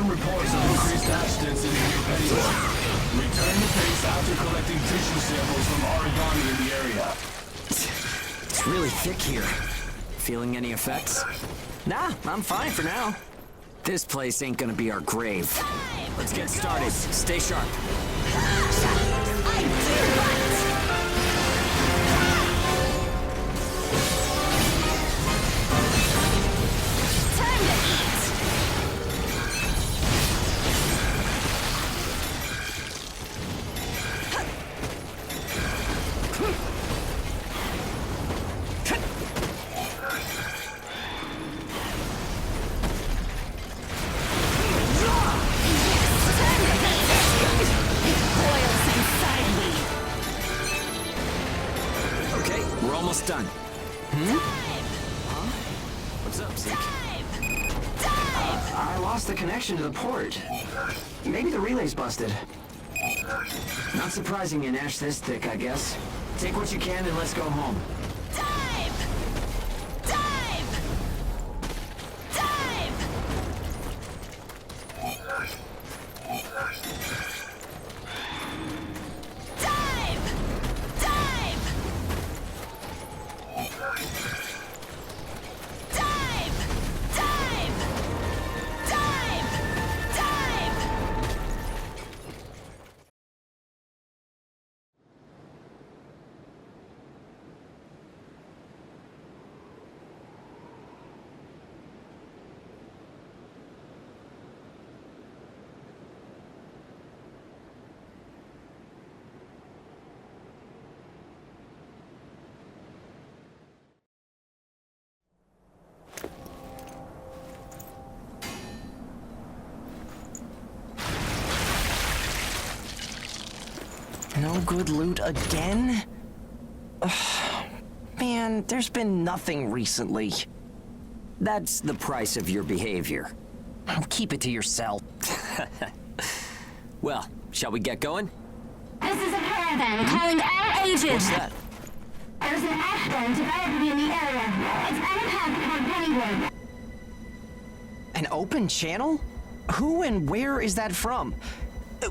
confirm reports of increased ash density near Pennywood. Return to base after collecting tissue samples from origami in the area. It's really thick here. Feeling any effects? Nah, I'm fine for now. This place ain't gonna be our grave. Let's get started. Stay sharp. I do what? Time to eat! Okay, we're almost done. Huh? What's up, Zeke? I lost the connection to the port. Maybe the relay's busted. Not surprising in ash this thick, I guess. Take what you can and let's go home. Dive! Dive! Dive! Dive! Dive! Dive! Dive! Dive! Dive! No good loot again? Ugh, man, there's been nothing recently. That's the price of your behavior. Keep it to yourself. Well, shall we get going? This is a caravan calling all ages. What's that? There's an ash den developing in the area. It's on a path toward Pennywood. An open channel? Who and where is that from?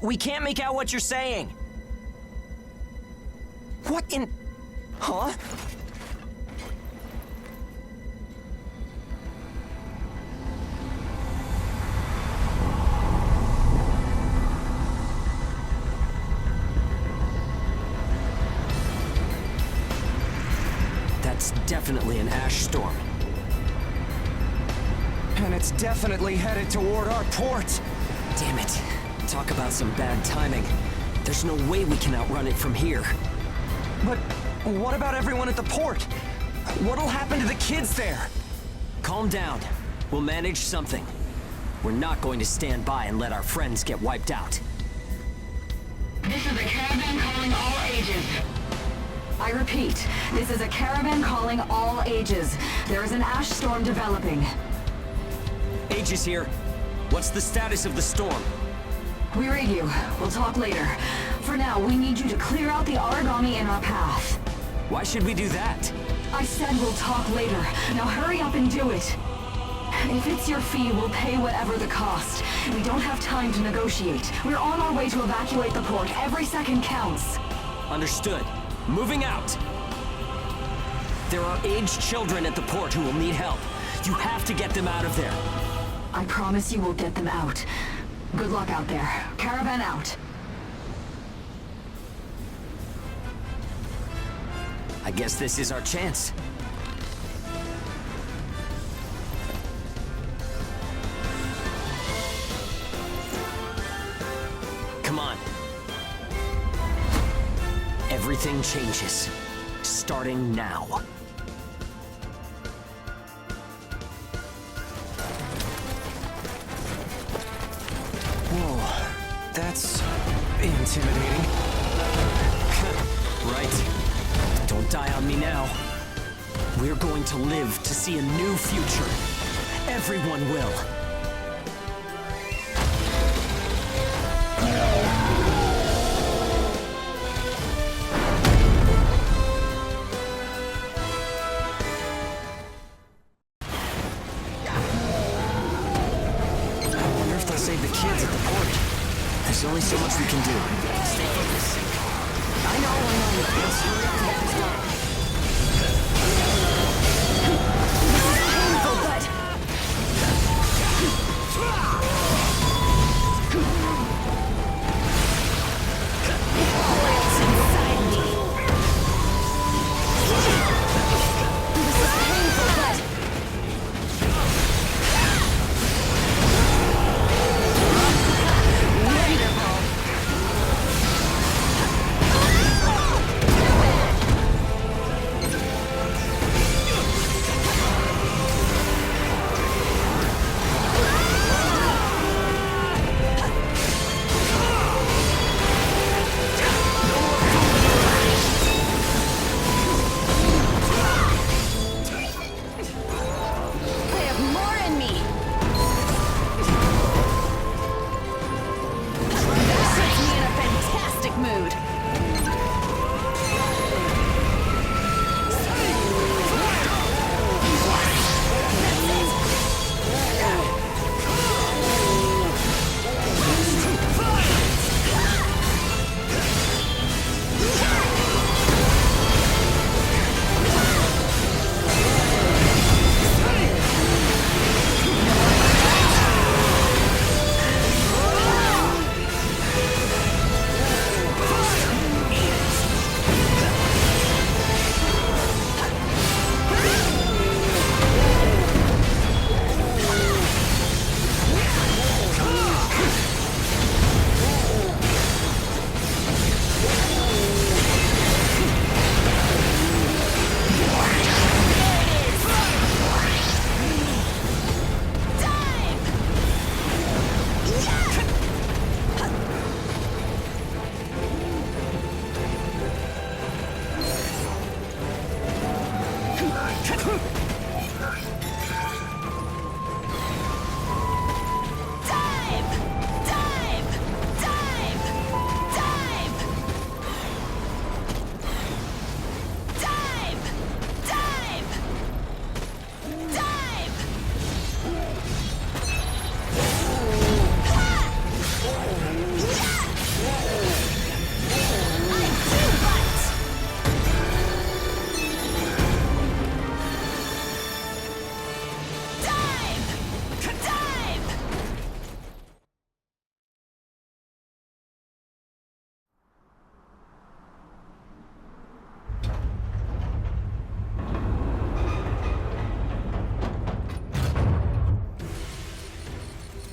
We can't make out what you're saying. What in... Huh? That's definitely an ash storm. And it's definitely headed toward our port. Damn it. Talk about some bad timing. There's no way we can outrun it from here. But what about everyone at the port? What'll happen to the kids there? Calm down. We'll manage something. We're not going to stand by and let our friends get wiped out. This is a caravan calling all ages. I repeat, this is a caravan calling all ages. There is an ash storm developing. Aegis here. What's the status of the storm? We read you. We'll talk later. For now, we need you to clear out the origami in our path. Why should we do that? I said we'll talk later. Now hurry up and do it. If it's your fee, we'll pay whatever the cost. We don't have time to negotiate. We're on our way to evacuate the port. Every second counts. Understood. Moving out. There are aged children at the port who will need help. You have to get them out of there. I promise you we'll get them out. Good luck out there. Caravan out. I guess this is our chance. Come on. Everything changes. Starting now. Whoa, that's intimidating. Right. Don't die on me now. We're going to live to see a new future. Everyone will. I wonder if they'll save the the kids at the port. There's only so much we can do. Stay focused, Sync. I know. Let's hurry up and get this done. Painful, but boils inside me. This is painful, but I have more in me. That puts me in a fantastic mood.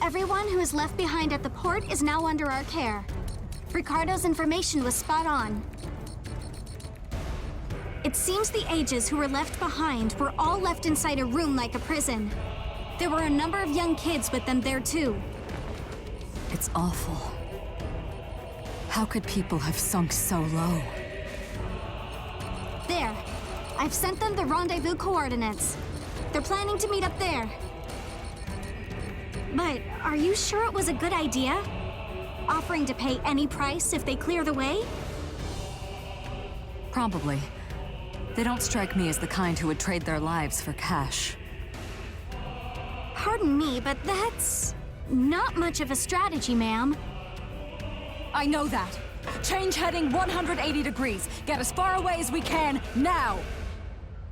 Everyone who is left behind at the port is now under our care. Ricardo's information was spot on. It seems the Ages who were left behind were all left inside a room like a prison. There were a number of young kids with them there too. It's awful. How could people have sunk so low? There. I've sent them the rendezvous coordinates. They're planning to meet up there. But are you sure it was a good idea? Offering to pay any price if they clear the way? Probably. They don't strike me as the kind who would trade their lives for cash. Pardon me, but that's not much of a strategy, ma'am. I know that. Change heading 180 degrees. Get as far away as we can, now!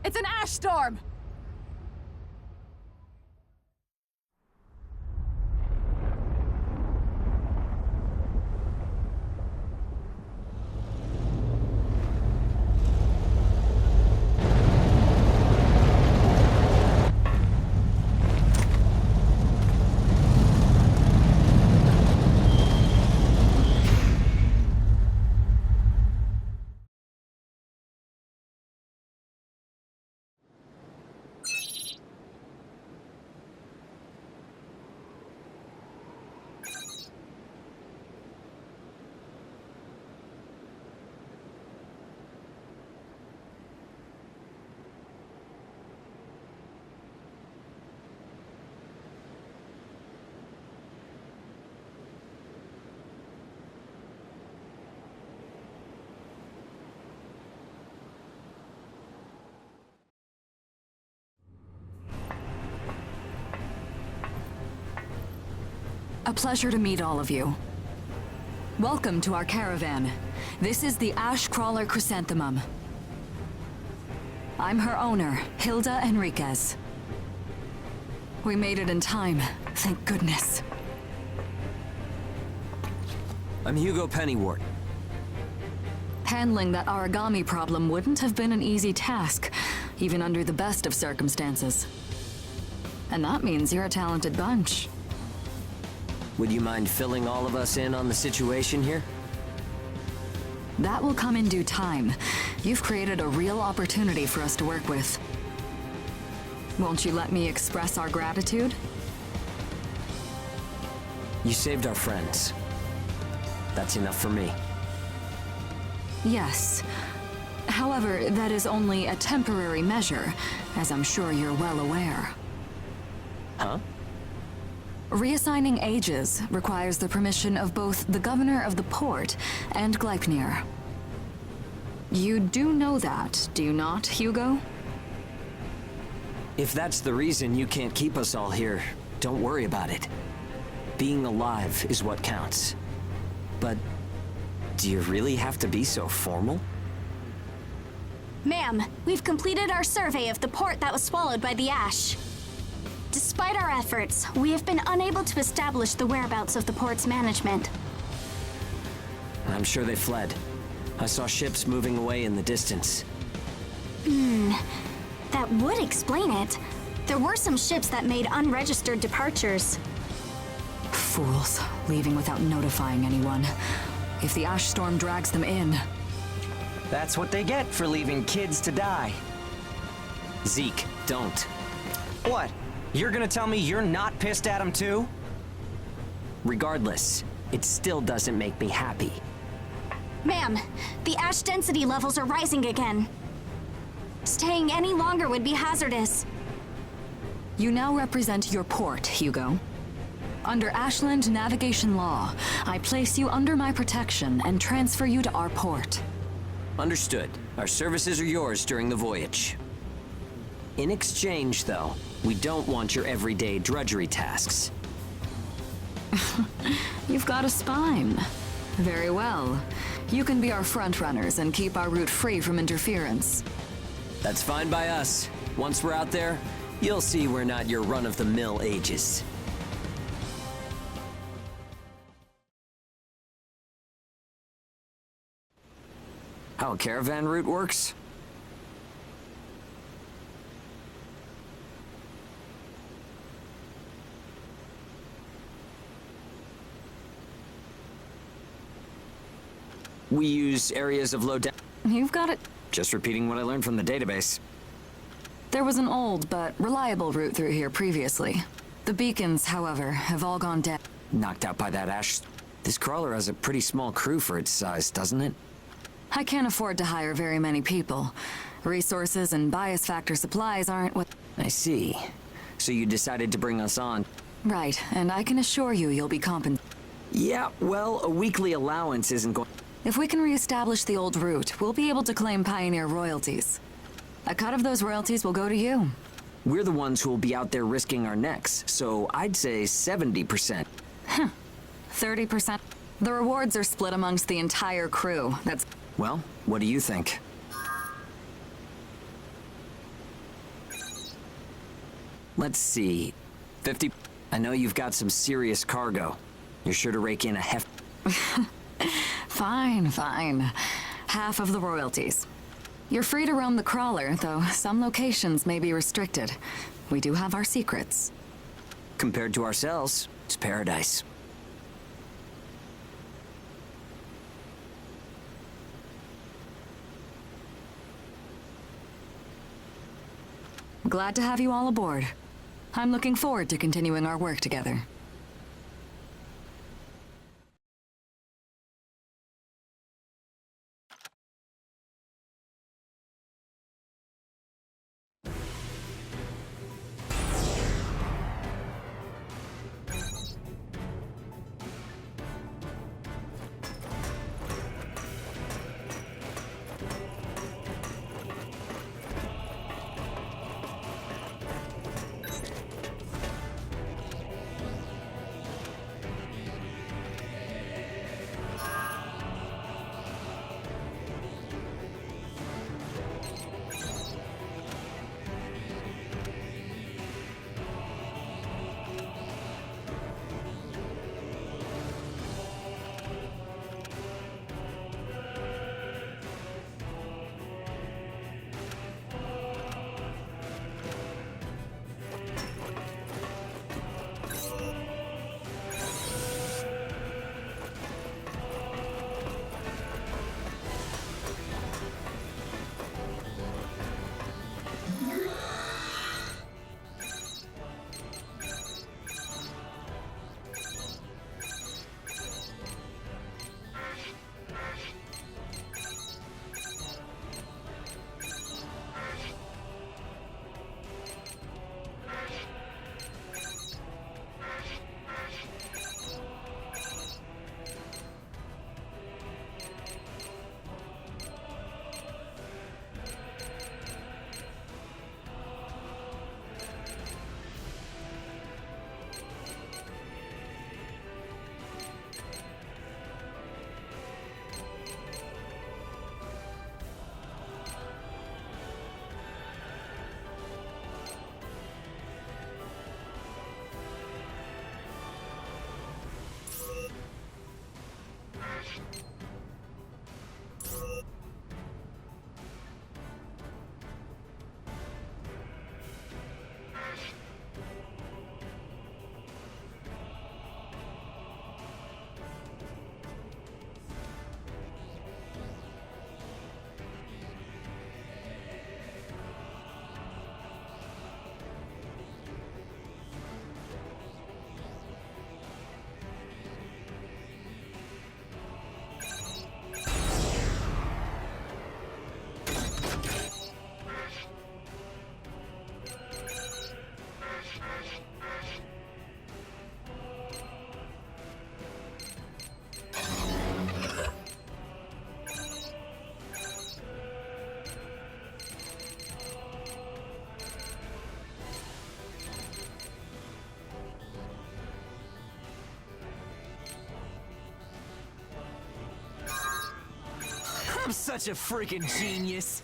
It's an ash storm! A pleasure to meet all of you. Welcome to our caravan. This is the Ash Crawler Chrysanthemum. I'm her owner, Hilda Enriquez. We made it in time, thank goodness. I'm Hugo Pennywort. Handling that origami problem wouldn't have been an easy task, even under the best of circumstances. And that means you're a talented bunch. Would you mind filling all of us in on the situation here? That will come in due time. You've created a real opportunity for us to work with. Won't you let me express our gratitude? You saved our friends. That's enough for me. Yes. However, that is only a temporary measure, as I'm sure you're well aware. Huh? Reassigning ages requires the permission of both the governor of the port and Gleipnir. You do know that, do you not, Hugo? If that's the reason you can't keep us all here, don't worry about it. Being alive is what counts. But do you really have to be so formal? Ma'am, we've completed our survey of the port that was swallowed by the ash. Despite our efforts, we have been unable to establish the whereabouts of the port's management. I'm sure they fled. I saw ships moving away in the distance. That would explain it. There were some ships that made unregistered departures. Fools, leaving without notifying anyone. If the ash storm drags them in... That's what they get for leaving kids to die. Zeke, don't. What? You're gonna tell me you're not pissed at him too? Regardless, it still doesn't make me happy. Ma'am, the ash density levels are rising again. Staying any longer would be hazardous. You now represent your port, Hugo. Under Ashland navigation law, I place you under my protection and transfer you to our port. Understood. Our services are yours during the voyage. In exchange, though, we don't want your everyday drudgery tasks. You've got a spine. Very well. You can be our front runners and keep our route free from interference. That's fine by us. Once we're out there, you'll see we're not your run-of-the-mill ages. How a caravan route works? We use areas of low density. You've got it. Just repeating what I learned from the database. There was an old but reliable route through here previously. The beacons, however, have all gone dead. Knocked out by that ash. This crawler has a pretty small crew for its size, doesn't it? I can't afford to hire very many people. Resources and bias factor supplies aren't what... I see. So you decided to bring us on. Right, and I can assure you you'll be compensated. Yeah, well, a weekly allowance isn't going... If we can reestablish the old route, we'll be able to claim Pioneer royalties. A cut of those royalties will go to you. We're the ones who will be out there risking our necks, so I'd say 70%. 30%. The rewards are split amongst the entire crew. That's... Well, what do you think? Let's see. 50... I know you've got some serious cargo. You're sure to rake in a heft... Fine, fine. Half of the royalties. You're free to roam the crawler, though some locations may be restricted. We do have our secrets. Compared to ourselves, it's paradise. Glad to have you all aboard. I'm looking forward to continuing our work together. I'm such a freaking genius.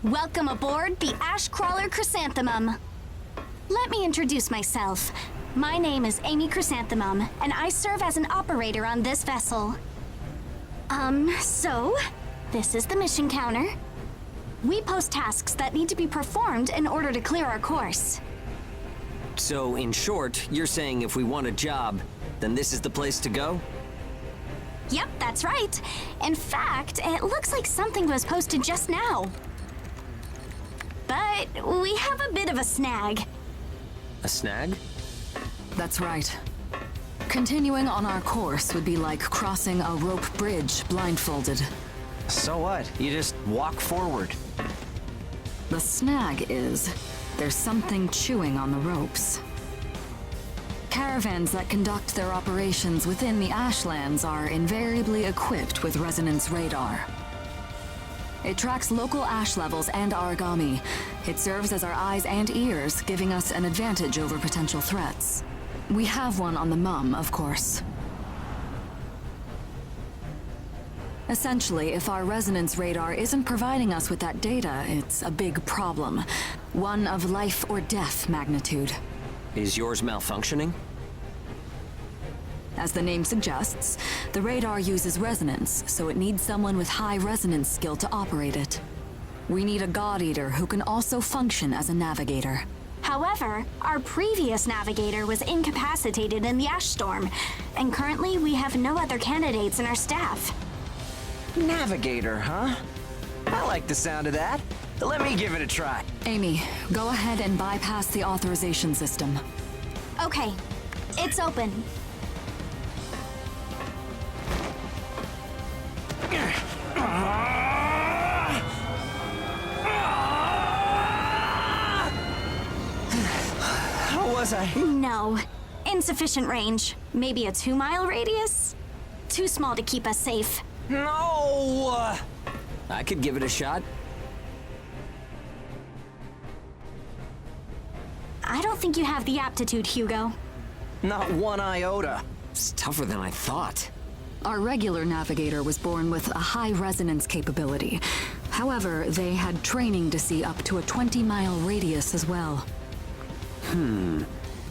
Welcome aboard the Ash Crawler Chrysanthemum. Let me introduce myself. My name is Amy Chrysanthemum, and I serve as an operator on this vessel. So, this is the mission counter. We post tasks that need to be performed in order to clear our course. So, in short, you're saying if we want a job, then this is the place to go? Yep, that's right. In fact, it looks like something was posted just now. But we have a bit of a snag. A snag? That's right. Continuing on our course would be like crossing a rope bridge blindfolded. So what? You just walk forward. The snag is, there's something chewing on the ropes. Caravans that conduct their operations within the Ashlands are invariably equipped with resonance radar. It tracks local ash levels and origami. It serves as our eyes and ears, giving us an advantage over potential threats. We have one on the Mum, of course. Essentially, if our resonance radar isn't providing us with that data, it's a big problem. One of life or death magnitude. Is yours malfunctioning? As the name suggests, the radar uses resonance, so it needs someone with high resonance skill to operate it. We need a God Eater who can also function as a navigator. However, our previous navigator was incapacitated in the ash storm, and currently we have no other candidates in our staff. Navigator, huh? I like the sound of that. Let me give it a try. Amy, go ahead and bypass the authorization system. Okay, it's open. How was I? No. Insufficient range. Maybe a 2-mile radius? Too small to keep us safe. No! I could give it a shot. I don't think you have the aptitude, Hugo. Not one iota. It's tougher than I thought. Our regular navigator was born with a high resonance capability. However, they had training to see up to a 20-mile radius as well.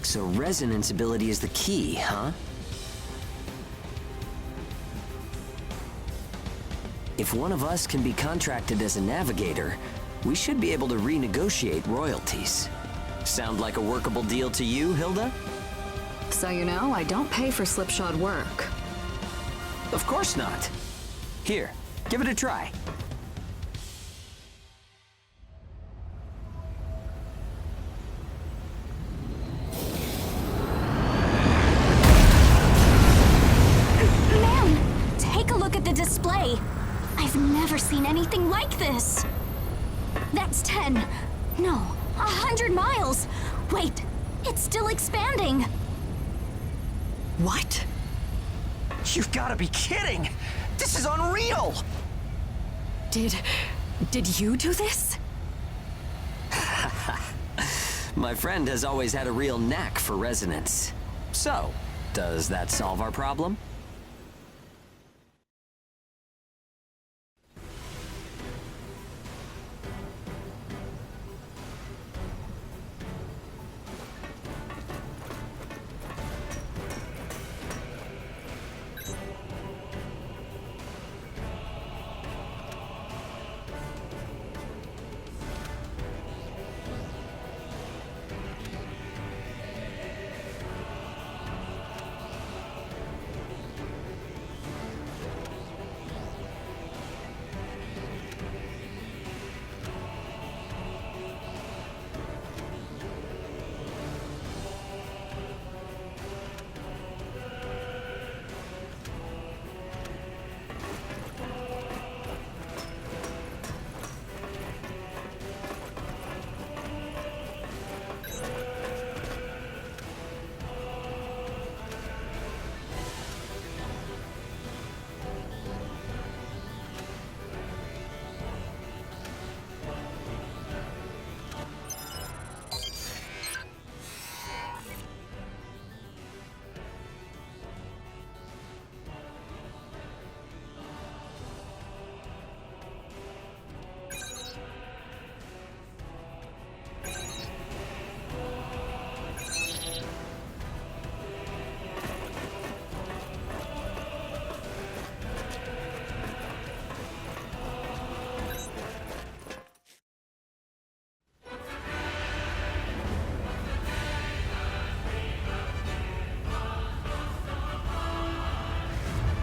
So resonance ability is the key, huh? If one of us can be contracted as a navigator, we should be able to renegotiate royalties. Sound like a workable deal to you, Hilda? So you know, I don't pay for slipshod work. Of course not. Here, give it a try. Man, take a look at the display. I've never seen anything like this. That's 10. No, 100 miles. Wait, it's still expanding. What? You've got to be kidding! This is unreal! Did you do this? My friend has always had a real knack for resonance. So, does that solve our problem?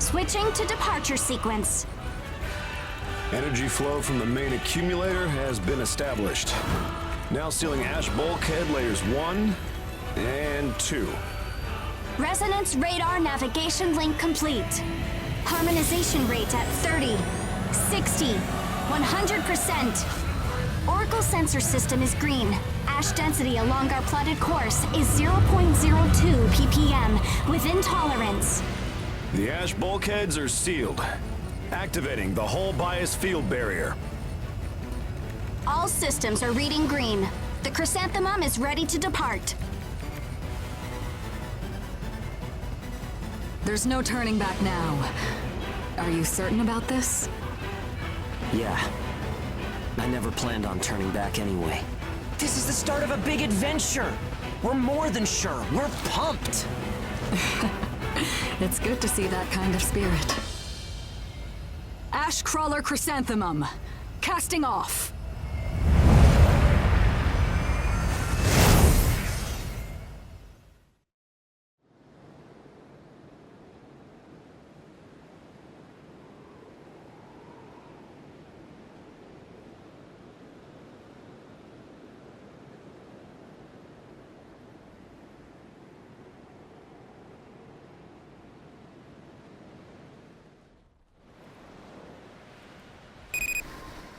Switching to departure sequence. Energy flow from the main accumulator has been established. Now sealing ash bulkhead layers 1 and 2. Resonance radar navigation link complete. Harmonization rate at 30, 60, 100%. Oracle sensor system is green. Ash density along our plotted course is 0.02 ppm, within tolerance. The ash bulkheads are sealed, activating the hull bias field barrier. All systems are reading green. The chrysanthemum is ready to depart. There's no turning back now. Are you certain about this? Yeah. I never planned on turning back anyway. This is the start of a big adventure. We're more than sure. We're pumped. It's good to see that kind of spirit. Ash Crawler Chrysanthemum, casting off.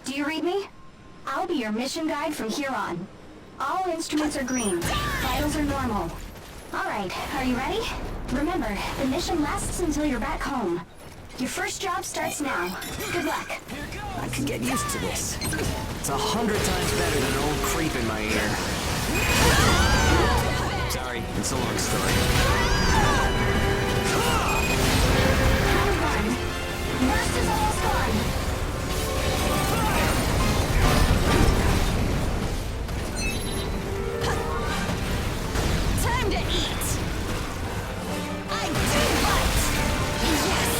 Do you read me? I'll be your mission guide from here on. All instruments are green. Vitals are normal. Alright, are you ready? Remember, the mission lasts until you're back home. Your first job starts now. Good luck. I could get used to this. It's 100 times better than an old creep in my ear. Sorry, it's a long story. Round one. Burst is almost gone. Time to eat. I do bite. Yes,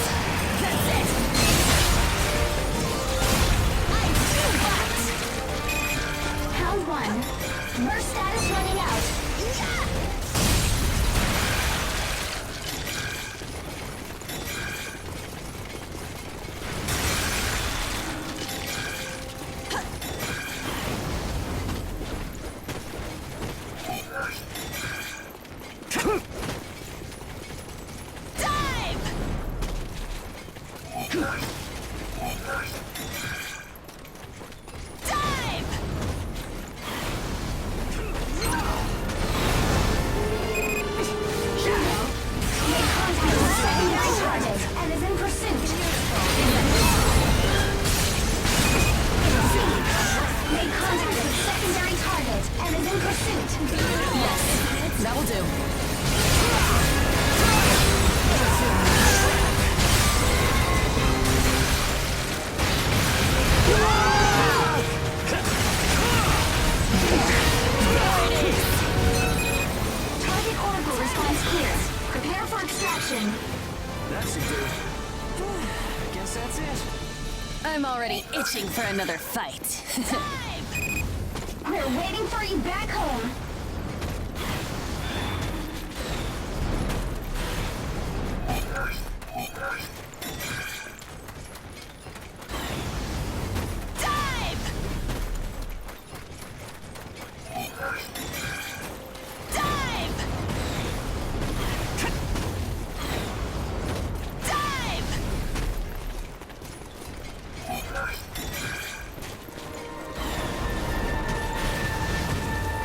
that's it. I do bite. Round one. Burst status running out. That will do. Target orbital response clear. Prepare for extraction. That should do. I guess that's it. I'm already itching for another fight. We're waiting for you back home.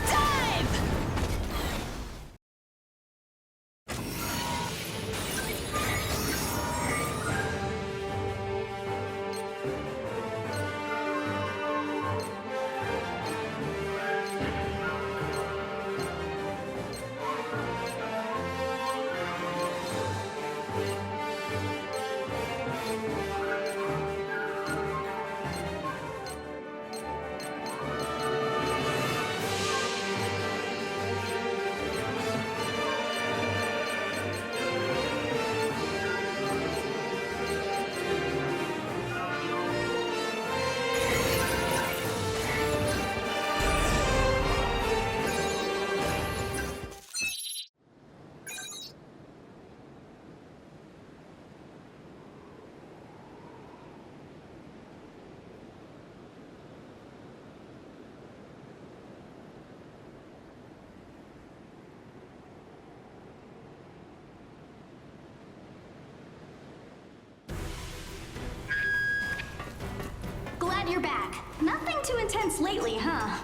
Dive! your back. Nothing too intense lately, huh?